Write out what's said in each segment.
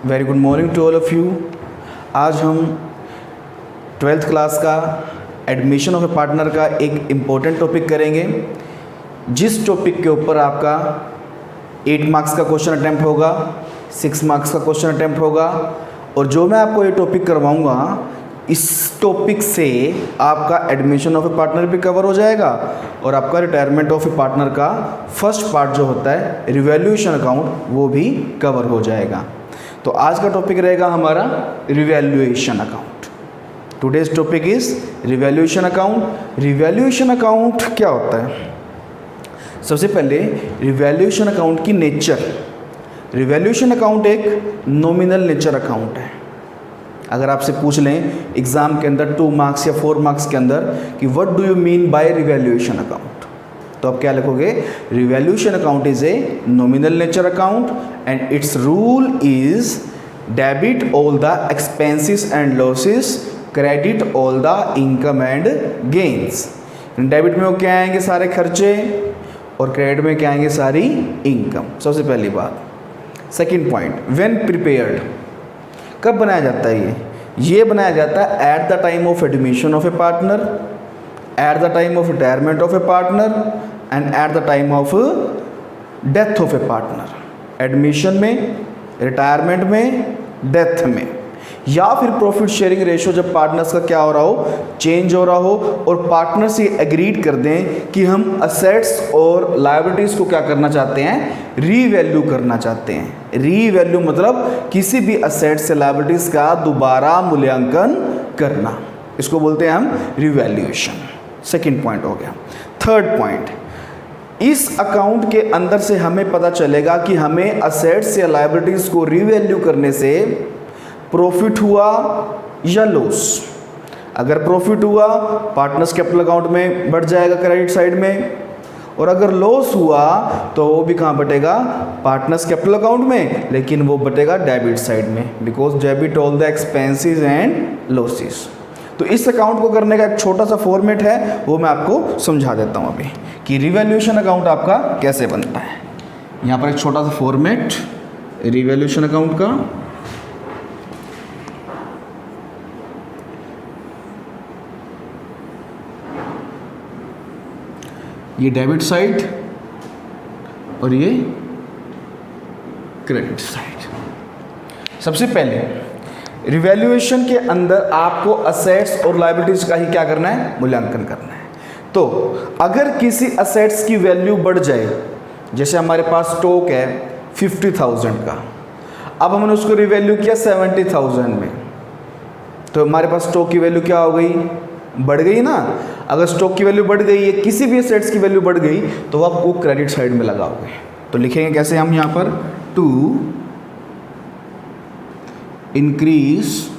Very good morning to all of you. आज हम 12th class का एडमिशन ऑफ ए पार्टनर का एक इम्पोर्टेंट टॉपिक करेंगे, जिस टॉपिक के ऊपर आपका 8 मार्क्स का क्वेश्चन अटैम्प्ट होगा, 6 मार्क्स का क्वेश्चन अटैम्प्ट होगा। और जो मैं आपको ये टॉपिक करवाऊंगा, इस टॉपिक से आपका एडमिशन ऑफ ए पार्टनर भी कवर हो जाएगा और आपका रिटायरमेंट ऑफ ए पार्टनर का फर्स्ट पार्ट जो होता है रिवैल्यूएशन अकाउंट, वो भी कवर हो जाएगा। तो आज का टॉपिक रहेगा हमारा revaluation account. Today's topic is revaluation account. Revaluation account क्या होता है? सबसे पहले रिवैल्यूएशन अकाउंट की नेचर। रिवैल्यूएशन अकाउंट एक नॉमिनल नेचर अकाउंट है। अगर आपसे पूछ लें एग्ज़ाम के अंदर 2 मार्क्स या 4 मार्क्स के अंदर कि what do you mean by revaluation account, तो आप क्या लिखोगे? Revaluation account is a nominal nature account and it's rule is debit all the expenses and losses, credit all the income and gains. Debit में वो क्या आएंगे? सारे खर्चे, और क्रेडिट में क्या आएंगे? सारी इनकम। सबसे पहली बात। सेकंड पॉइंट, व्हेन प्रिपेयर्ड, कब बनाया जाता है? ये बनाया जाता है at the time of admission of A partner, at the time of retirement of A partner and at the time of death of A partner. Admission में, रिटायरमेंट में, डेथ में, या फिर प्रॉफिट शेयरिंग रेशो जब partners का क्या हो रहा हो? चेंज हो रहा हो, और पार्टनर्स ये एग्रीड कर दें कि हम असेट्स और लायबिलिटीज़ को क्या करना चाहते हैं? रीवैल्यू करना चाहते हैं। रीवैल्यू मतलब किसी भी असेट्स या लायबिलिटीज़ का दोबारा मूल्यांकन करना, इसको बोलते हैं हम रिवैल्यूएशन। सेकेंड पॉइंट हो गया। थर्ड पॉइंट, इस अकाउंट के अंदर से हमें पता चलेगा कि हमें असेट्स या लायबिलिटीज़ को रीवैल्यू करने से प्रॉफिट हुआ या लॉस। अगर प्रॉफिट हुआ पार्टनर्स कैपिटल अकाउंट में बढ़ जाएगा क्रेडिट साइड में, और अगर लॉस हुआ तो वो भी कहाँ बटेगा? पार्टनर्स कैपिटल अकाउंट में, लेकिन वो बटेगा डेबिट साइड में, because debit all the expenses and losses. तो इस अकाउंट को करने का एक छोटा सा फॉर्मेट है, वो मैं आपको समझा देता हूँ अभी कि रिवैल्यूएशन अकाउंट आपका कैसे बनता है। यहाँ पर एक छोटा सा फॉर्मेट रिवैल्यूएशन अकाउंट का। ये डेबिट साइड और ये क्रेडिट साइड। सबसे पहले रिवैल्यूएशन के अंदर आपको असेट्स और लायबिलिटीज का ही क्या करना है? मूल्यांकन करना है। तो अगर किसी असेट्स की वैल्यू बढ़ जाए, जैसे हमारे पास स्टॉक है 50,000 का, अब हमने उसको रिवैल्यू किया 70,000 में, तो हमारे पास स्टॉक की वैल्यू क्या हो गई? बढ़ गई ना। अगर स्टॉक की वैल्यू बढ़ गई है, किसी भी असेट्स की वैल्यू बढ़ गई, तो आप वो क्रेडिट साइड में लगाओगे। तो लिखेंगे कैसे हम यहाँ पर? To increase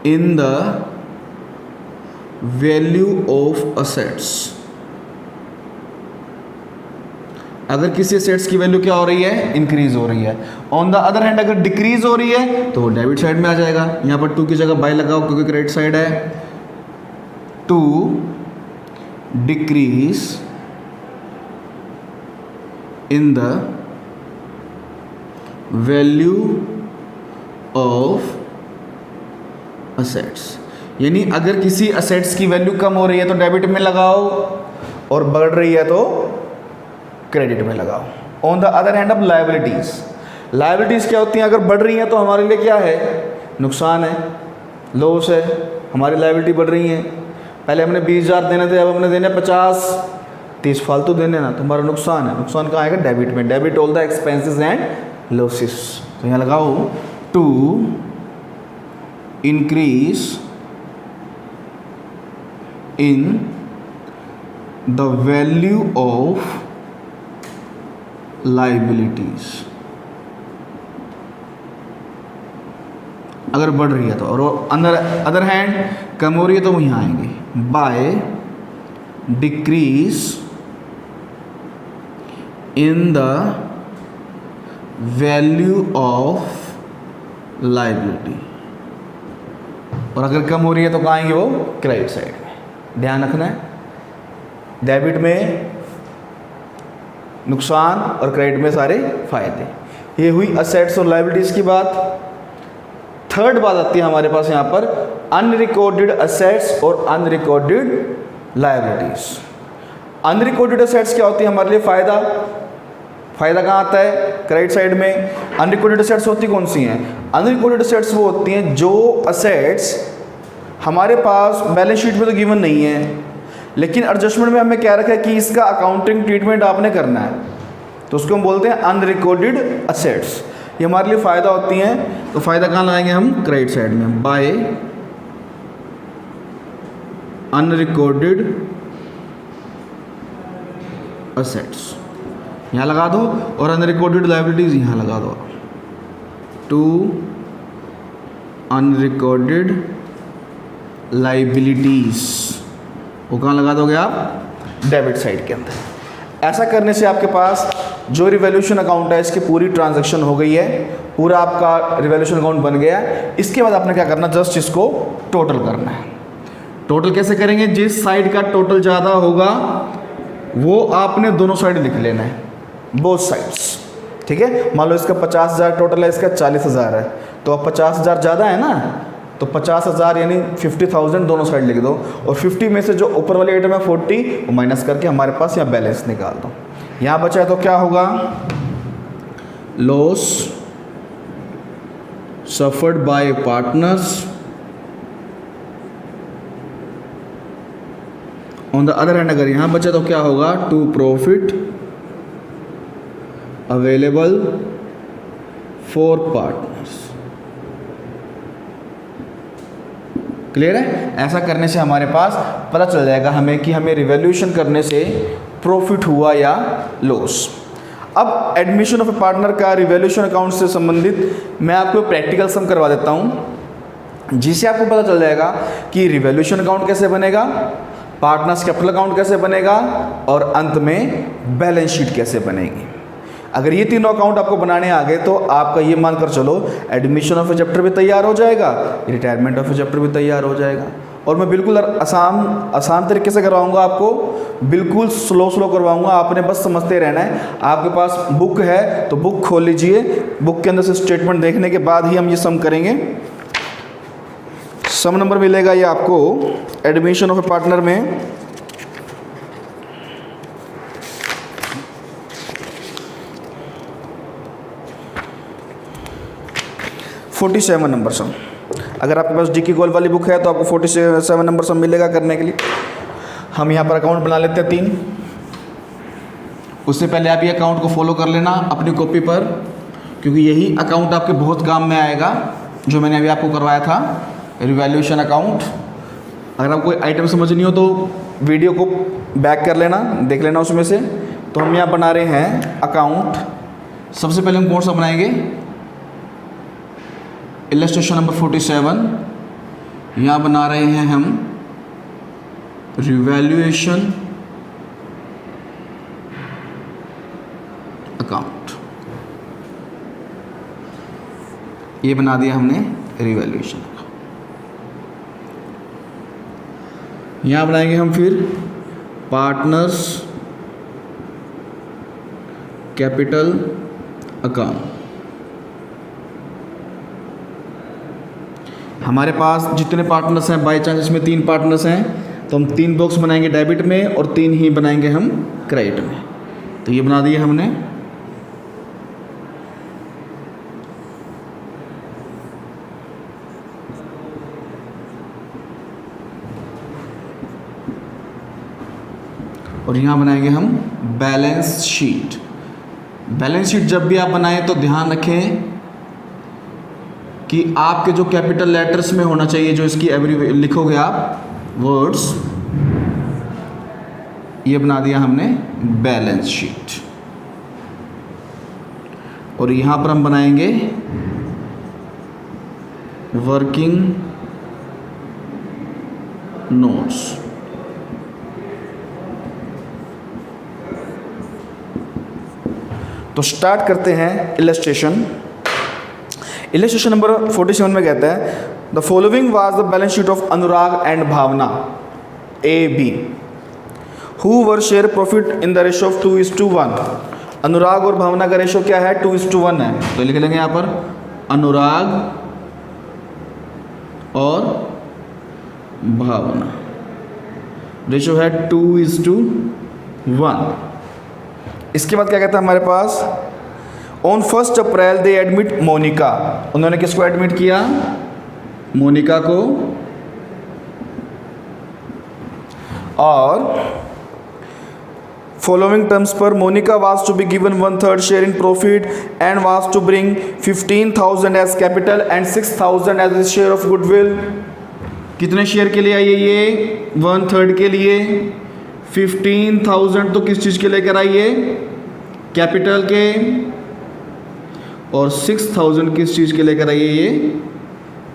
in the value of assets. अगर किसी असेट्स की वैल्यू क्या हो रही है? इंक्रीज हो रही है। ऑन द अदर हैंड अगर डिक्रीज हो रही है तो वो डेबिट साइड में आ जाएगा। यहाँ पर 2 की जगह बाय लगाओ क्योंकि क्रेडिट साइड है। To decrease in the value of assets, यानी अगर किसी असेट्स की वैल्यू कम हो रही है तो डेबिट में लगाओ, और बढ़ रही है तो क्रेडिट में लगाओ। On the other hand of liabilities, liabilities क्या होती हैं? अगर बढ़ रही हैं तो हमारे लिए क्या है? नुकसान है, लॉस है। हमारी लायबिलिटी बढ़ रही है, पहले हमने 20,000 देने थे, अब हमने देने 50, 30 फालतू देने ना, तो हमारा नुकसान है। नुकसान कहाँ आएगा? डेबिट में। Debit all the expenses and losses. तो यहाँ लगाओ to increase in the value of liabilities. अगर बढ़ रही है तो, और अदर हैंड कम हो रही है तो वहीं आएंगे। By decrease in the value of liability, और अगर कम हो रही है तो कहाँ आएंगे? वो क्रेडिट साइड में। ध्यान रखना है, डेबिट में नुकसान और क्रेडिट में सारे फायदे। ये हुई असेट्स और लायबिलिटीज़ की बात। थर्ड बात आती है हमारे पास यहाँ पर अनरिकॉर्डेड असेट्स और अनरिकॉर्डेड लायबिलिटीज़। अनरिकॉर्डेड असेट्स क्या होती है हमारे लिए? फ़ायदा। फ़ायदा कहाँ आता है? क्रेडिट साइड में। अनरिकॉर्डेड असेट्स होती कौन सी हैं? अनरिकॉर्डेड असेट्स वो होती हैं जो असेट्स हमारे पास बैलेंस शीट में तो गिवन नहीं है, लेकिन एडजस्टमेंट में हमें क्या रखा है कि इसका अकाउंटिंग ट्रीटमेंट आपने करना है, तो उसको हम बोलते हैं अनरिकॉर्डेड असेट्स। ये हमारे लिए फ़ायदा होती हैं। तो फ़ायदा कहाँ लगाएंगे हम? क्रेडिट साइड में, बाय अनरिकॉर्डेड असेट्स यहाँ लगा दो, और अनरिकॉर्डेड लायबिलिटीज़ यहाँ लगा दो, टू अनरिकॉर्डेड लायबिलिटीज़ वो कहाँ लगा दोगे आप? डेबिट साइड के अंदर। ऐसा करने से आपके पास जो रिवैल्यूएशन अकाउंट है इसकी पूरी ट्रांजैक्शन हो गई है, पूरा आपका रिवैल्यूएशन अकाउंट बन गया है। इसके बाद आपने क्या करना? जस्ट इसको टोटल करना है। टोटल कैसे करेंगे? जिस साइड का टोटल ज़्यादा होगा वो आपने दोनों साइड लिख लेना है, बोथ साइड्स। ठीक है, मान लो इसका 50,000 टोटल है, इसका 40,000 है, तो अब 50,000 ज़्यादा है ना, तो 50,000 यानी 50,000 दोनों साइड लिख दो, और 50 में से जो ऊपर वाली आइटम है 40 वो माइनस करके हमारे पास यहाँ बैलेंस निकाल दो। यहाँ बचा है तो क्या होगा? Loss suffered by partners on the other hand. अगर यहाँ बचा तो क्या होगा? To profit available for partners. Clear है? ऐसा करने से हमारे पास पता चल जाएगा हमें कि हमें रिवैल्यूएशन करने से प्रॉफिट हुआ या लॉस। अब एडमिशन ऑफ ए पार्टनर का रिवैल्यूएशन अकाउंट से संबंधित मैं आपको प्रैक्टिकल सम करवा देता हूँ, जिससे आपको पता चल जाएगा कि रिवैल्यूएशन अकाउंट कैसे बनेगा, पार्टनर्स कैपिटल अकाउंट कैसे बनेगा, और अंत में बैलेंस शीट कैसे बनेगी। अगर ये तीनों अकाउंट आपको बनाने आ गए तो आपका ये मानकर चलो एडमिशन ऑफ ए चैप्टर भी तैयार हो जाएगा, रिटायरमेंट ऑफ ए चैप्टर भी तैयार हो जाएगा। और मैं बिल्कुल आसान तरीके से करवाऊंगा आपको, बिल्कुल स्लो करवाऊंगा, आपने बस समझते रहना है। आपके पास बुक है तो बुक खोल लीजिए, बुक के अंदर से स्टेटमेंट देखने के बाद ही हम ये सम करेंगे। सम नंबर मिलेगा ये आपको एडमिशन ऑफ ए पार्टनर में 47 नंबर सम। अगर आपके पास डी की गोल वाली बुक है तो आपको 47 नंबर सम मिलेगा करने के लिए। हम यहाँ पर अकाउंट बना लेते हैं 3। उससे पहले आप ये अकाउंट को फॉलो कर लेना अपनी कॉपी पर, क्योंकि यही अकाउंट आपके बहुत काम में आएगा जो मैंने अभी आपको करवाया था, रिवैल्यूएशन अकाउंट। अगर आपको आइटम समझ नहीं हो तो वीडियो को बैक कर लेना, देख लेना उसमें से। तो हम यहाँ बना रहे हैं अकाउंट। सबसे पहले हम कौन सा बनाएंगे? Illustration number 47। यहाँ बना रहे हैं हम रिवैल्यूएशन अकाउंट। ये बना दिया हमने रिवैल्यूएशन अकाउंट। यहाँ बनाएंगे हम फिर पार्टनर्स कैपिटल अकाउंट। हमारे पास जितने पार्टनर्स हैं, बाई चांस इसमें 3 पार्टनर्स हैं, तो हम 3 बॉक्स बनाएंगे डेबिट में और 3 ही बनाएंगे हम क्रेडिट में। तो ये बना दिए हमने। और यहाँ बनाएंगे हम बैलेंस शीट। बैलेंस शीट जब भी आप बनाएं तो ध्यान रखें कि आपके जो कैपिटल लेटर्स में होना चाहिए, जो इसकी एवरी लिखोगे आप वर्ड्स, ये बना दिया हमने बैलेंस शीट। और यहाँ पर हम बनाएंगे वर्किंग नोट्स। तो स्टार्ट करते हैं इलस्ट्रेशन। इलस्ट्रेशन नंबर 47 में कहता है the following was the balance sheet of Anurag and Bhavana A B who were share profit in the ratio of 2:1। Anurag और भावना का रेशो क्या है? 2:1 है। तो लिख लेंगे यहाँ पर अनुराग और भावना रेशो है 2:1। इसके बाद क्या कहता है हमारे पास, on 1 April they admit Monica. उन्होंने किसको एडमिट किया? मोनिका को। और फॉलोइंग टर्म्स पर Monica was to be given 1/3 share in profit and was to bring 15,000 as capital and 6,000 as share of goodwill. कितने शेयर के लिए आई है ये? 1/3 के लिए। 15,000 तो किस चीज़ के लेकर आई है? कैपिटल के। और 6,000 किस चीज़ के लेकर आई है ये?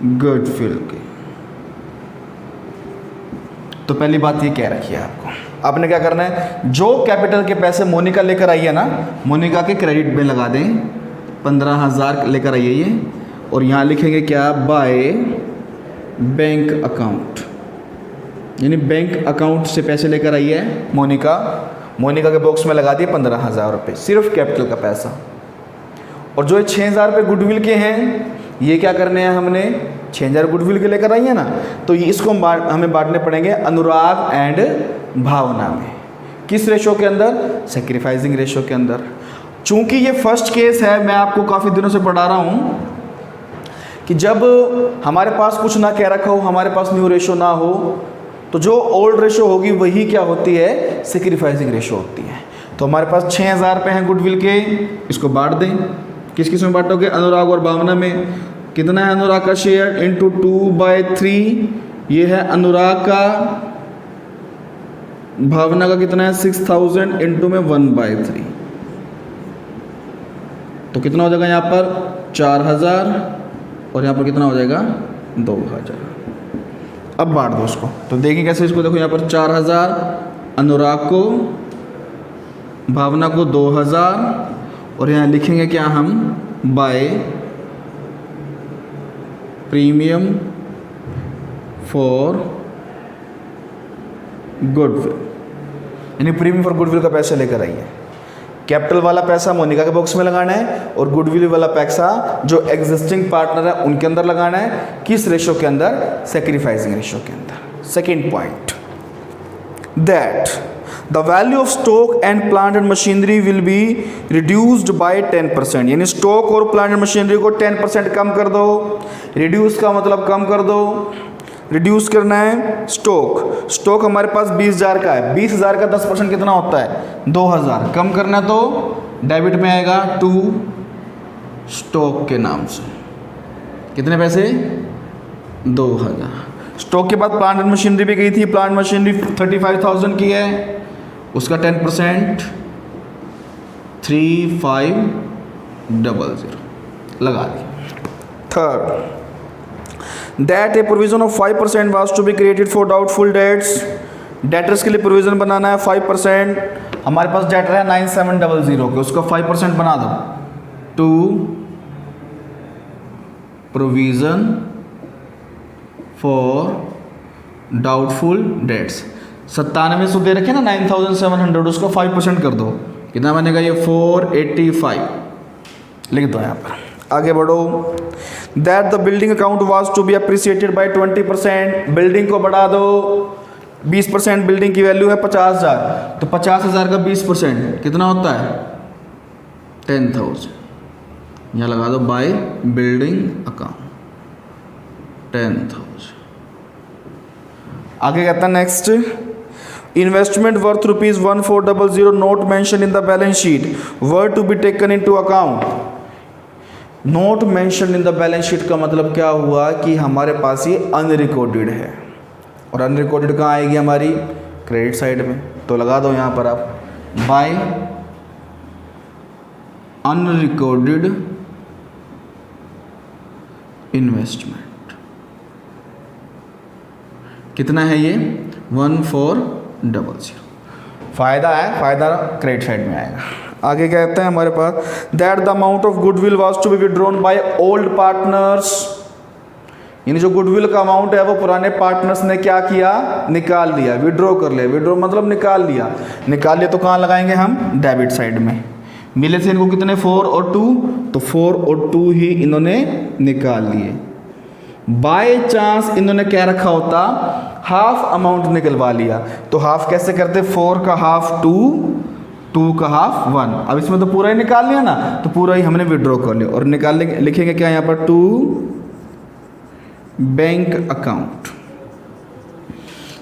गुडविल के। तो पहली बात ये कह रखी है आपको, आपने क्या करना है, जो कैपिटल के पैसे मोनिका लेकर आई है ना, मोनिका के क्रेडिट में लगा दें। 15,000 लेकर आई है ये, और यहाँ लिखेंगे क्या? बाय बैंक अकाउंट, यानी बैंक अकाउंट से पैसे लेकर आई है मोनिका। मोनिका के बॉक्स में लगा दिए 15,000 रुपये, सिर्फ कैपिटल का पैसा। और जो 6,000 रुपये गुडविल के हैं, ये क्या करने हैं हमने? 6,000 गुडविल के लेकर आई है ना, तो ये इसको हमें बांटने पड़ेंगे अनुराग एंड भावना में। किस रेशो के अंदर? सेक्रीफाइसिंग रेशो के अंदर। चूंकि ये फर्स्ट केस है, मैं आपको काफ़ी दिनों से पढ़ा रहा हूँ कि जब हमारे पास कुछ ना कह रखा हो, हमारे पास न्यू रेशो ना हो, तो जो ओल्ड रेशो होगी वही क्या होती है? सेक्रीफाइसिंग रेशो होती है। तो हमारे पास 6,000 रुपये हैं गुडविल के, इसको बांट दें। किस किस में बांटोगे? अनुराग और भावना में। कितना है अनुराग का शेयर? इंटू 2/3 ये है अनुराग का। भावना का कितना है? 6,000 इंटू में 1/3, तो कितना हो जाएगा यहाँ पर? 4,000, और यहाँ पर कितना हो जाएगा? 2,000। अब बांट दो उसको, तो देखिए कैसे इसको। देखो यहाँ पर 4,000 अनुराग को, भावना को 2,000, और यहाँ लिखेंगे क्या हम? बाय प्रीमियम फॉर गुडविल, यानी प्रीमियम फॉर गुडविल का पैसा लेकर आई है। कैपिटल वाला पैसा मोनिका के बॉक्स में लगाना है, और गुडविल वाला पैसा जो एग्जिस्टिंग पार्टनर है उनके अंदर लगाना है। किस रेशो के अंदर? सेक्रीफाइसिंग रेशो के अंदर। Second point, that the value of stock and plant and machinery will be reduced by 10%, यानी स्टॉक और प्लांट एंड मशीनरी को 10% कम कर दो। रिड्यूस का मतलब कम कर दो, रिड्यूस करना है। स्टॉक, स्टॉक हमारे पास 20,000 का है, 20,000 का 10% कितना होता है? 2,000। कम करना तो डेबिट में आएगा टू स्टॉक के नाम से। कितने पैसे? 2,000। स्टॉक के बाद प्लांट एंड मशीनरी भी गई थी, प्लांट मशीनरी 35,000 की है, उसका 10% 3,500 लगा दिया। Third, that a provision of 5% was to be created for doubtful debts. Debtors के लिए प्रोविजन बनाना है 5%। हमारे पास डेटर है 9700 के, उसका 5% बना दो। To provision for doubtful debts, 9700 दे रखे ना 9700, उसका 5% कर दो। कितना बनेगा ये? 485 लिख दो यहाँ पर। आगे बढ़ो। That the building account was to be appreciated by 20%, building को बढ़ा दो। 20% बिल्डिंग की वैल्यू है 50,000, तो 50,000 का 20% कितना होता है? 10,000। यहाँ लगा दो बाय बिल्डिंग अकाउंट 10,000। आगे कहता है next, investment worth ₹1400 not mention in the balance sheet were to be taken into account. Not mention in the balance sheet का मतलब क्या हुआ कि हमारे पास ये अनरिकॉर्डेड है, और अनरिकॉर्डेड कहाँ आएगी? हमारी क्रेडिट साइड में। तो लगा दो यहाँ पर आप बाय अनरिकॉर्डेड इन्वेस्टमेंट। कितना है ये? 1400। फ़ायदा है, फ़ायदा क्रेडिट साइड में आएगा। आगे क्या कहता है हमारे पास, that the amount of goodwill was to be withdrawn by old partners, यानी जो गुडविल का अमाउंट है वो पुराने पार्टनर्स ने क्या किया? निकाल लिया, विड्रॉ कर लिया। विड्रॉ मतलब निकाल लिया। निकाल लिया तो कहाँ लगाएंगे हम? डेबिट साइड में। मिले थे इनको कितने 4 और 2, तो 4 और 2 ही इन्होंने निकाल लिए। बाय चांस इन्होंने क्या रखा होता, हाफ अमाउंट निकलवा लिया, तो हाफ कैसे करते, 4 का हाफ 2, 2 का हाफ 1। अब इसमें तो पूरा ही निकाल लिया ना, तो पूरा ही हमने विड्रॉ कर लिया और निकाल लिखेंगे क्या यहाँ पर, टू बैंक अकाउंट।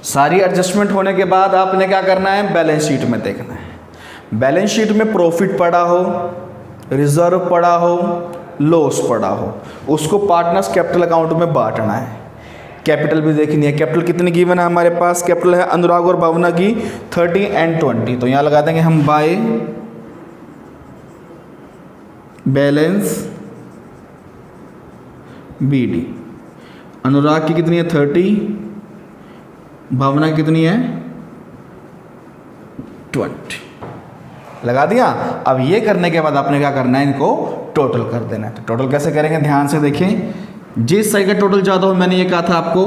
सारी एडजस्टमेंट होने के बाद आपने क्या करना है, बैलेंस शीट में देखना है। बैलेंस शीट में प्रॉफिट पड़ा हो, रिजर्व पड़ा हो, लॉस पड़ा हो, उसको पार्टनर्स कैपिटल अकाउंट में बांटना है। कैपिटल भी देखनी है, कैपिटल कितनी गिवन है हमारे पास, कैपिटल है अनुराग और भावना की 30 and 20, तो यहाँ लगा देंगे हम बाय बैलेंस BD। अनुराग की कितनी है 30, भावना की कितनी है 20, लगा दिया। अब ये करने के बाद आपने क्या करना है, इनको टोटल कर देना है। तो टोटल कैसे करेंगे, ध्यान से देखें। जिस साइड का टोटल ज़्यादा हो, मैंने ये कहा था आपको,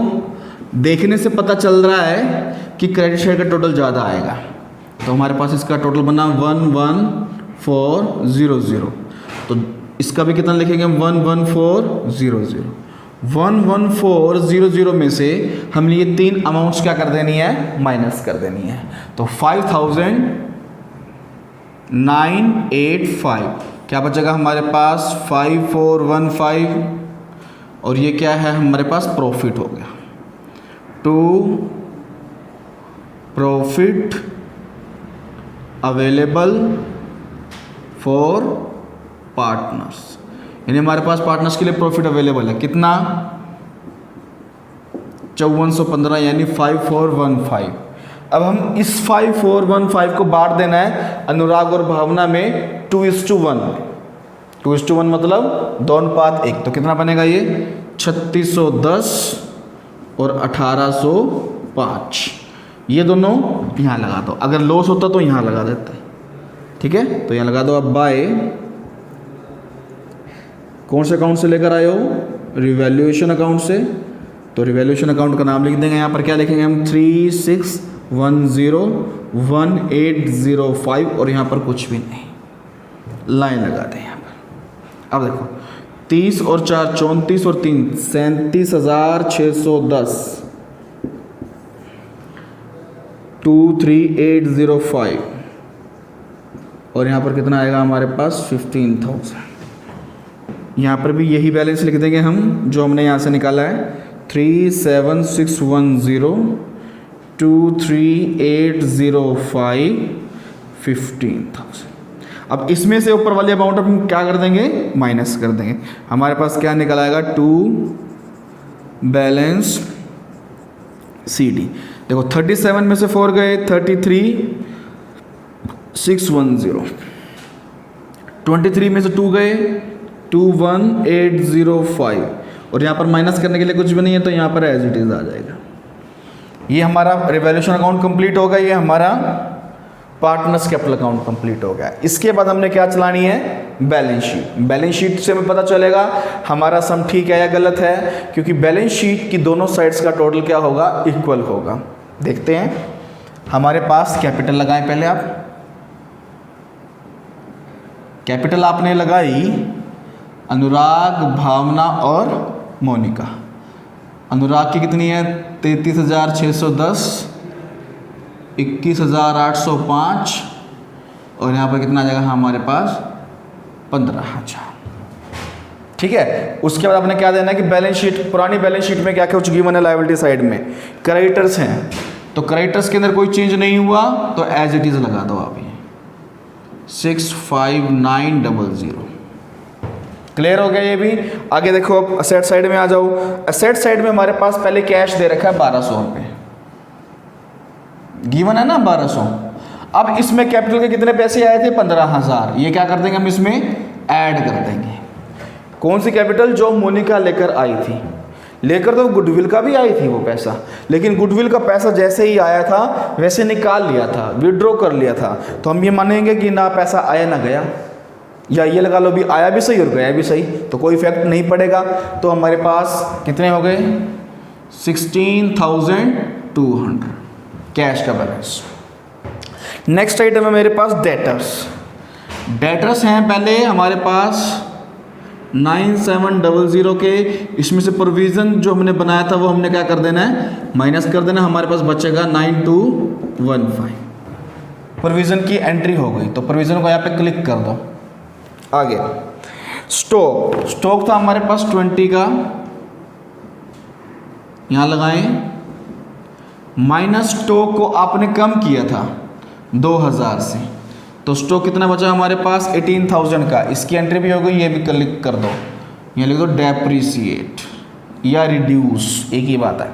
देखने से पता चल रहा है कि क्रेडिट साइड का टोटल ज़्यादा आएगा। तो हमारे पास इसका टोटल बना 11400, तो इसका भी कितना लिखेंगे, 11400। 11400 में से हमने ये 3 अमाउंट्स क्या कर देनी है, माइनस कर देनी है। तो 5985 क्या बचेगा हमारे पास, 5415, और ये क्या है हमारे पास, प्रॉफिट हो गया। To profit available for partners, यानी हमारे पास पार्टनर्स के लिए प्रॉफिट अवेलेबल है कितना, 5415, यानी 5415। अब हम इस 5415 को बांट देना है अनुराग और भावना में 2:1। 2:1 मतलब 2:1, तो कितना बनेगा ये 3610 और 1805। ये दोनों यहाँ लगा दो, अगर लॉस होता तो यहाँ लगा देते, ठीक है। तो यहाँ लगा दो। अब बाय कौन से अकाउंट से लेकर आए हो, रिवैल्यूएशन अकाउंट से, तो रिवैल्यूएशन अकाउंट का नाम लिख देंगे। यहाँ पर क्या लिखेंगे हम, 36101805, और यहाँ पर कुछ भी नहीं, लाइन लगा दें यहाँ पर। अब देखो 30 और 4 34 और 3 37,610, 23805, और यहाँ पर कितना आएगा हमारे पास 15,000। यहाँ पर भी यही बैलेंस लिख देंगे हम जो हमने यहाँ से निकाला है, 37610 23805 15,000। अब इसमें से ऊपर वाले अमाउंट हम क्या कर देंगे, माइनस कर देंगे। हमारे पास क्या निकल आएगा, 2 बैलेंस CD। देखो 37 में से 4 गए, 33,610, 23 में से 2 गए, 21,805, और यहाँ पर माइनस करने के लिए कुछ भी नहीं है, तो यहाँ पर एज इट इज आ जाएगा। ये हमारा रिवैल्यूएशन अकाउंट कंप्लीट होगा, ये हमारा पार्टनर्स कैपिटल अकाउंट कंप्लीट हो गया। इसके बाद हमने क्या चलानी है, बैलेंस शीट। बैलेंस शीट से हमें पता चलेगा हमारा सम ठीक है या गलत है, क्योंकि बैलेंस शीट की दोनों साइड्स का टोटल क्या होगा, इक्वल होगा। देखते हैं, हमारे पास कैपिटल लगाएं पहले। आप कैपिटल आपने लगाई अनुराग, भावना और मोनिका। अनुराग की कितनी है 33,610, 21,805, और यहाँ पर कितना आ जाएगा हमारे पास 15,000। ठीक है। उसके बाद आपने क्या देना है कि बैलेंस शीट, पुरानी बैलेंस शीट में क्या क्या कुछ गिवन है लायबिलिटी साइड में, क्रेडिटर्स हैं, तो क्रेडिटर्स के अंदर कोई चेंज नहीं हुआ, तो एज इट इज लगा दो आप। ये 65900 क्लियर हो गया। ये भी आगे देखो, अब असेट साइड में आ जाओ। असेट साइड में हमारे पास पहले कैश दे रखा है 1200 रुपये, गिवन है ना 1200। अब इसमें कैपिटल के कितने पैसे आए थे 15,000, ये क्या कर देंगे हम इसमें ऐड कर देंगे। कौन सी कैपिटल, जो मोनिका लेकर आई थी, लेकर तो गुडविल का भी आई थी वो पैसा, लेकिन गुडविल का पैसा जैसे ही आया था वैसे निकाल लिया था, विड्रॉ कर लिया था, तो हम ये मानेंगे कि ना पैसा आया ना गया, या ये लगा लो भी आया भी सही और गया भी सही, तो कोई इफेक्ट नहीं पड़ेगा। तो हमारे पास कितने हो गए 16,200 कैश का बैलेंस। नेक्स्ट आइटम है मेरे पास डेटर्स। डेटर्स हैं पहले हमारे पास 9700 के, इसमें से प्रोविज़न जो हमने बनाया था वो हमने क्या कर देना है, माइनस कर देना। हमारे पास बचेगा 9215। प्रोविज़न की एंट्री हो गई, तो प्रोविज़न को यहाँ पे क्लिक कर दो। आगे स्टॉक था हमारे पास 20 का, यहाँ लगाएं, माइनस स्टॉक को आपने कम किया था 2000 से, तो स्टॉक कितना बचा हमारे पास 18,000 का। इसकी एंट्री भी हो गई, ये भी क्लिक कर दो, ये लिख दो डेप्रिसिएट या रिड्यूस, एक ही बात है।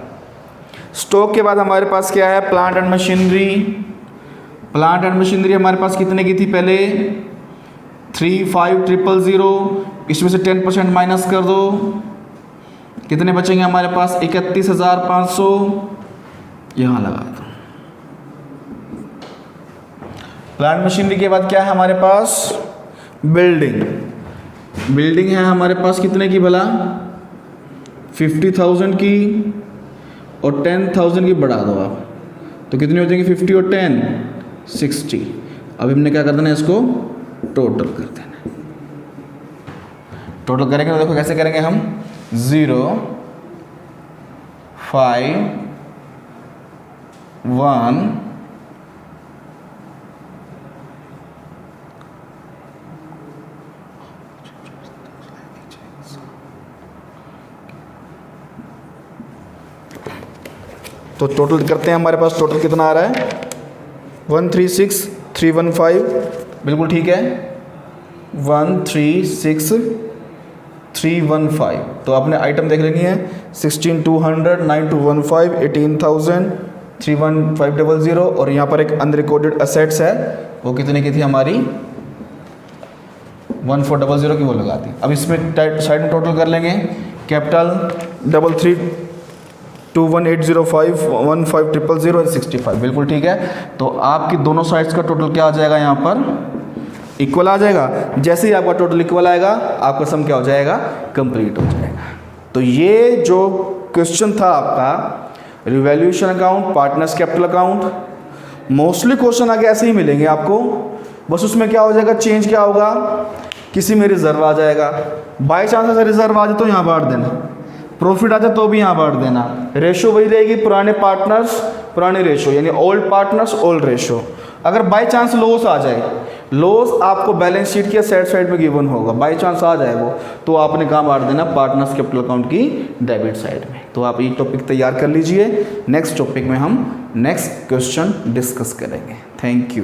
स्टॉक के बाद हमारे पास क्या है, plant and machinery. Plant and machinery हमारे पास कितने की थी पहले, 35,000, इसमें से 10% माइनस कर दो, कितने बचेंगे हमारे पास 31,500, यहाँ लगा दो। प्लांट मशीनरी के बाद क्या है हमारे पास, बिल्डिंग है हमारे पास कितने की भला, 50,000 की, और 10,000 की बढ़ा दो आप, तो कितनी हो जाएंगी 50 और 10 60। अब हमने क्या कर देना है, इसको टोटल कर देना है। टोटल करेंगे तो देखो कैसे करेंगे हम, 0 5 1 तो टोटल करते हैं, हमारे पास टोटल कितना आ रहा है 136,315, बिल्कुल ठीक है 136,315। तो आपने आइटम देख लेनी है 16,200, 9,215, 18,000, 31500, और यहाँ पर एक अनरिकॉर्डेड असेट्स है, वो कितने की थी हमारी 1400 की, वो लगा दी। अब इसमें साइड में टोटल कर लेंगे, कैपिटल 3321,805, 15,000 और 65, बिल्कुल ठीक है। तो आपकी दोनों साइड्स का टोटल क्या आ जाएगा, यहाँ पर इक्वल आ जाएगा। जैसे ही आपका टोटल इक्वल आएगा, आपका सम क्या हो जाएगा, कंप्लीट हो जाएगा। तो ये जो क्वेश्चन था आपका revaluation account, partners capital account, mostly question आगे ऐसे ही मिलेंगे आपको, बस उसमें क्या हो जाएगा, चेंज क्या होगा, किसी में रिजर्व आ जाएगा, बाई चांस ऐसा रिजर्व आ जाए तो यहाँ बांट देना, प्रॉफिट आ जाए तो भी यहाँ बांट देना, रेशो वही रहेगी, पुराने पार्टनर्स पुराने रेशो, यानी ओल्ड पार्टनर्स ओल्ड रेशो। अगर बाई चांस लॉस आ जाए, लॉस आपको बैलेंस शीट के सेट साइड में गिवन होगा, बाई चांस आ जाए वो, तो आपने कहाँ बांट देना, पार्टनर्स कैपिटल अकाउंट की डेबिट साइड में। तो आप ये टॉपिक तैयार कर लीजिए, नेक्स्ट टॉपिक में हम नेक्स्ट क्वेश्चन डिस्कस करेंगे। Thank you.